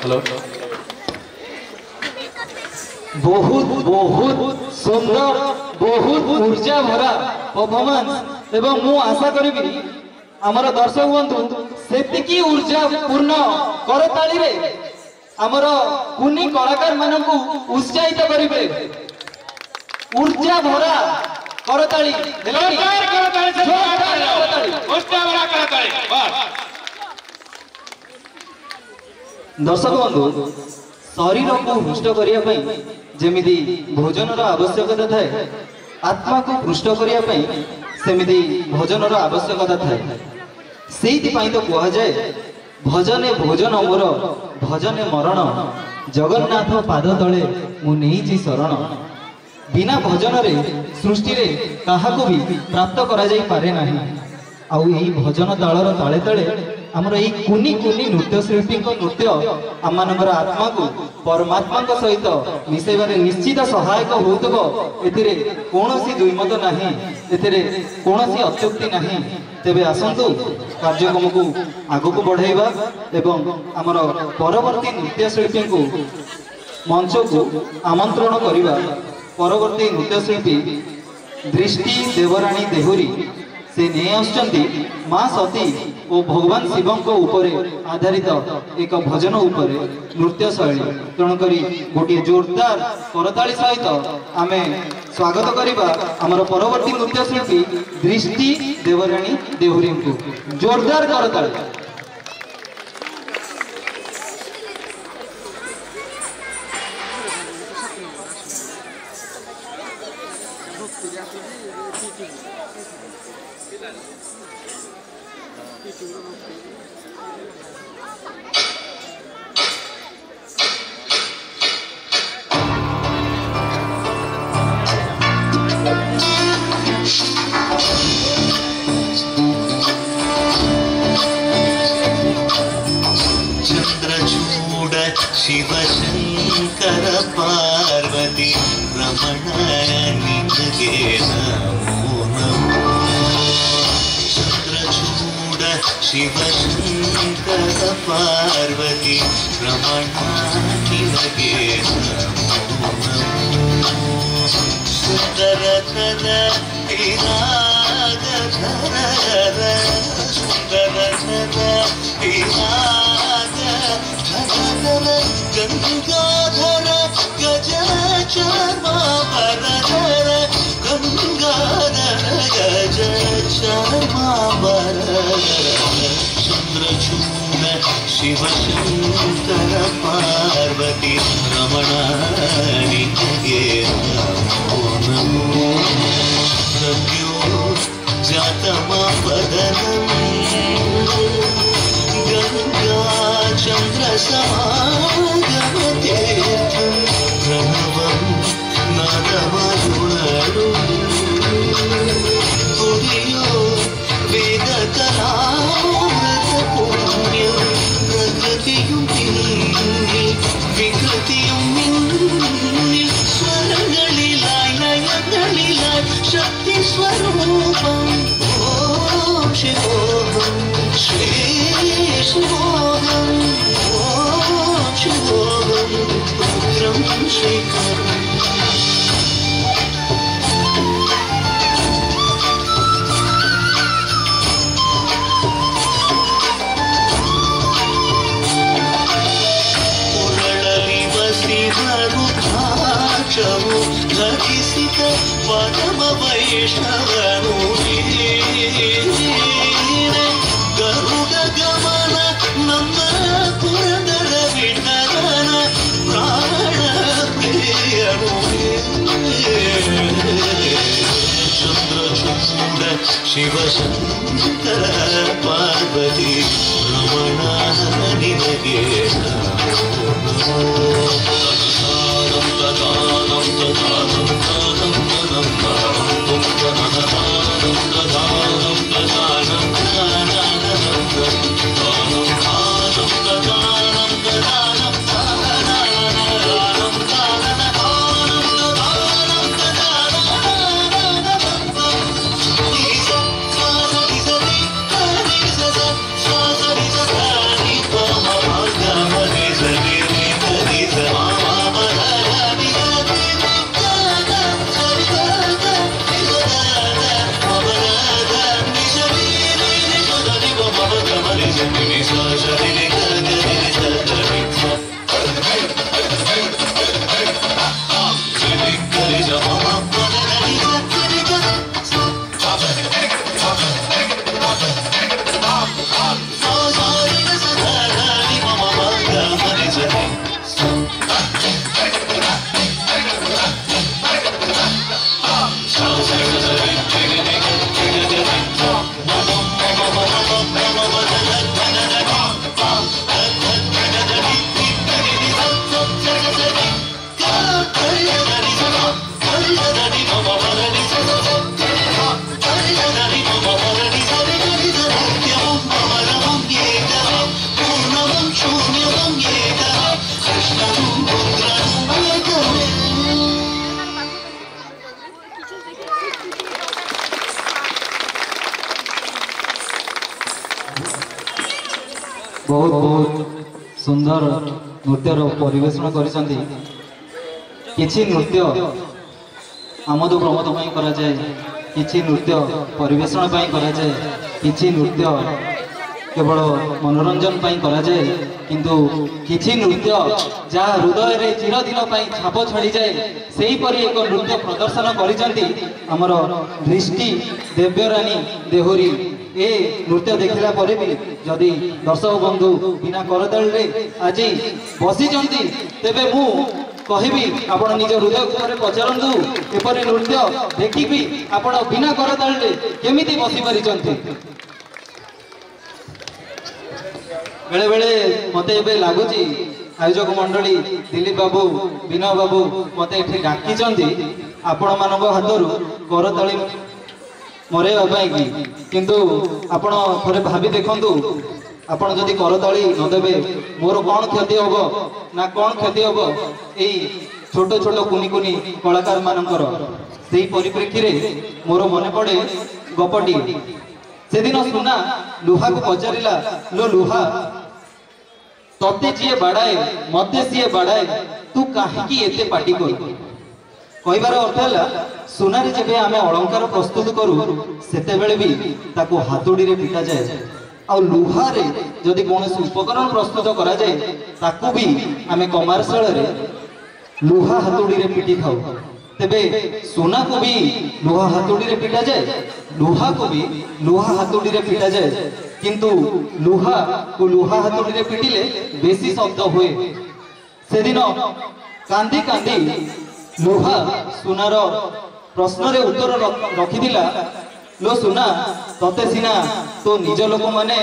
Hello बहुत बहुत सुंदर बहुत ऊर्जा भरा परफॉर्मेंस एवं मु आशा करी आमर दर्शक बंधु से ऊर्जा पूर्ण करताली रे आमर कुनी कलाकार मानक उत्साहित करेंगे ऊर्जा भरा करताली दर्शक बंधु शरीर को हृष्ट करने जमी भोजन आवश्यकता थाए आत्मा को हृष्ट करने सेमती भोजन आवश्यकता थाए से तो कहुए भजने भोजन मोर भजने मरण जगन्नाथ पाद तले मुझे शरण बिना भजन रे सृष्टि रे काहाको भी प्राप्त करा जाई पारे नाही आउ यही भजन तालर ताले ताले आमर यही कुनी कुनी नृत्य शिल्पी नृत्य आम मानकर आत्मा को परमात्मा सहित मिसेबारे निश्चित सहायक होतबो एथिरे कोनोसी दुईमत नाही एथिरे कोनोसी अत्युक्ति नाही तेबे आसंतु कार्यक्रम को आगु को बढ़ाइबा एवं आमर परवर्ती नृत्य शिल्पी को मंच को आमंत्रण करिबा परवर्ती नृत्यशिल्पी दृष्टि देवराणी देहुरी से नहीं आसुचंती माँ सती और भगवान शिवं ऊपर आधारित एक भजन उपर नृत्य शैली तेणुक गोटे जोरदार करताली सहित आमे स्वागत करिबा आमर परवर्ती नृत्यशिल्पी दृष्टि देवराणी देहुरी को जोरदार करताली शिव शंकर पार्वती रमण निजगे नमो नमो चंद्रचूड शिव शंकर पार्वती रमण निजगे नमो नमो सुंदर धर विराग धर सुंदर धर विराग गंगाधर गज चर्माभर गंगाधर गज चर्माभर चंद्रचूड शिव शंकर पार्वती रमण निजगे नमो नमो प्रभ्यो जातमापदनम् गंगा चंद्र समागमतीर्थं प्रणवं नादमरुणरु गुडियो वेद कलामृत पुण्यं प्रकृतियुं मिन्नि विकृतियुं मिन्नि स्वरங்களிലായി ലയങ്ങളിലായി शक्ति स्वरूपं ओम शिवोहं श्री शिवोहं ओम शिवोहं रुद्रं श्रीकरम् रुद्राक्षವು ಧರಿಸಿದ ಪರಮ ವೈಷ್ಣವನು ಗರುಡ ಗಮನ ನಮ್ಮ ಪುರಂದರ ವಿಠಲನ ಪ್ರಾಣ ಪ್ರಿಯನು ಚಂದ್ರಚೂಡ ಶಿವಶಂಕರ ಪಾರ್ವತಿ ರಮಣ ನಿನಗೆ Thank you. बहुत बहुत सुंदर नृत्यर परिवेषण करिसंती। किछि नृत्य आमोद प्रमोद ପାଇଁ କରାଯାଏ, କିଛି ନୃତ୍ୟ ପରିବେଷଣ ପାଇଁ କରାଯାଏ, କିଛି ନୃତ୍ୟ केवल मनोरंजन ପାଇଁ କରାଯାଏ, କିନ୍ତୁ କିଛି ନୃତ୍ୟ ଯାହା ହୃଦୟରେ ଚିରଦିନ ପାଇଁ ଛାପ ଛାଡ଼ି ଯାଏ ସେହିପରି ଏକ ନୃତ୍ୟ ପ୍ରଦର୍ଶନ କରିଛନ୍ତି ଆମର ଦୃଷ୍ଟି ଦେବ୍ୟରାଣୀ ଦେହୁରୀ। ए नृत्य देखला परे भी जदि दर्शक बंधु बिना करताली आज बसी तेबे मु कहबी आपण निज हृदय ऊपर पचारंतु एपरि नृत्य देखिबी आपण बिना करताली केमिति बसी पारिचंती। बेले बेले मते एबे लागुची आयोजक मंडली दिलीप बाबू विनय बाबू मते एठी डाकिचंती आपण मानक हातरू करताली मरेवा पाई किंतु आपण थोड़े भाभी देखंतु आपण जदि करताली न देबे मोर कौन क्षति होबो ना कौन क्षति होबो। एई छोट छोट कुनी कुनी कलाकार मानकर सेही परिप्रेक्षी रे मोर मने पड़े गपटी से दिन सुना लुहा को पचारिला लो लुहा तते जिए बाड़ाए मते सिए बाड़ाए तू काहेकि एते पाटी कर। कहबार अर्थ है सुनारे जेबे आमे अलंकार प्रस्तुत करू सेते बेले भी ताको हातुड़ी रे पिटा जाए आ लुहा रे जदि कोनोसी उपकरण प्रस्तुत करा जाए ताको भी आमे कमर्शियल रे लुहा हातुड़ी रे पिटी खाऊ। तेबे सोना को भी लुहा हातुड़ी रे पिटा जाए, लुहा को भी लुहा हातुड़ी रे पिटा जाए, किंतु लुहा को लुहा हातुड़ी रे पिटिले बेसी शब्द हुए। से दिन कांदी कांदी लुहा सुनार प्रश्न रे उत्तर रखिदिला लो सुना तते सिना तो निज लोक माने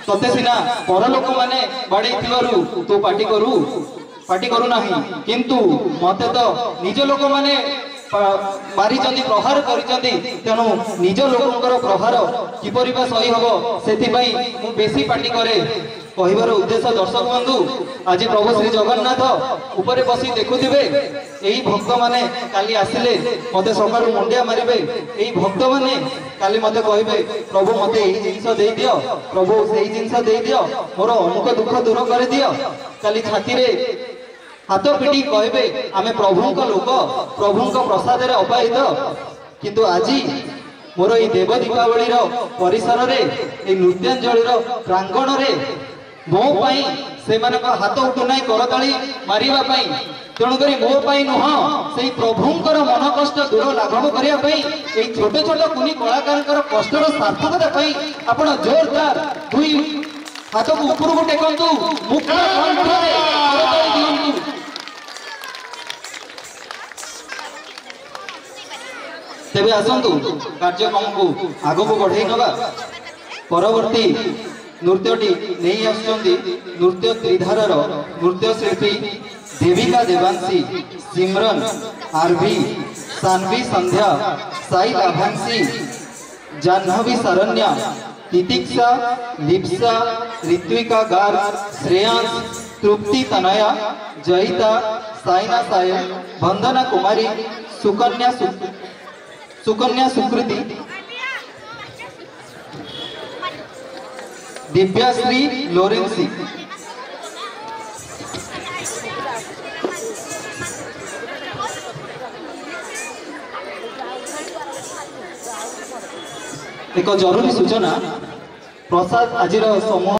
तते सिना पर लोक माने बाड़े थिबारु तो पार्टी करू नाही किंतु मते तो निज लोक माने मारिचंदी प्रहार करिचंदी तेनु निज लोकंकर प्रहार किपरि बा सही हबो सेति पई मु बेसी पार्टी करे। कहबार उद्देश्य दर्शक बंधु आज प्रभु श्री जगन्नाथ ऊपर बसी देखुथिबे एही भक्त माने काली आसिले मते सकाळु मुंडिया मारिबे, एही भक्त माने काली मते कहबे प्रभु मते एही जिंस देई दियो, प्रभु सेही जिंस देई दियो, मोर अमुक दुख दूर कर दियो। काली छाती रे हाथ पिटी कहबे आमे प्रभुंक लोक प्रभुंक प्रसाद रे अपाहित। किंतु आजी मोर एही देव दीपावली रो परिसर रे एही नृत्यांजलि रो प्रांगण रे मो पाई से मानक हाथ उठु नाही करताली मारिबा पाई तेणु करी मो पाई नुह सेही प्रभुंकर मन कष्ट दूर लाघव करिया पाई एही छोटे छोटे कुनी कलाकारकर कष्टर सार्थकता पाई आपण जोरदार दुई हाथ को ऊपर को टेकंतु मुक्त कंठरे करताली दियंतु। तेबे आसंतु कार्यक्रम को आगो को बढ़ाई नबा। परवर्ती नृत्यटी नहीं आसुचंदी नृत्य त्रिधारार नृत्य शिल्पी देविका देवांशी, सिमरन, आरवी, सानवी संध्या, साई लाभांशी, जाह्नवी शरण्या, तितिक्षा, लिप्सा, ऋत्विका गार, श्रेयांश, तृप्ति तनया, जयिता, साइना सायन, वंदना कुमारी, सुकन्या सुकृति, दिव्याश्री लोरेंसी। एक जरूरी सूचना प्रसाद आज समूह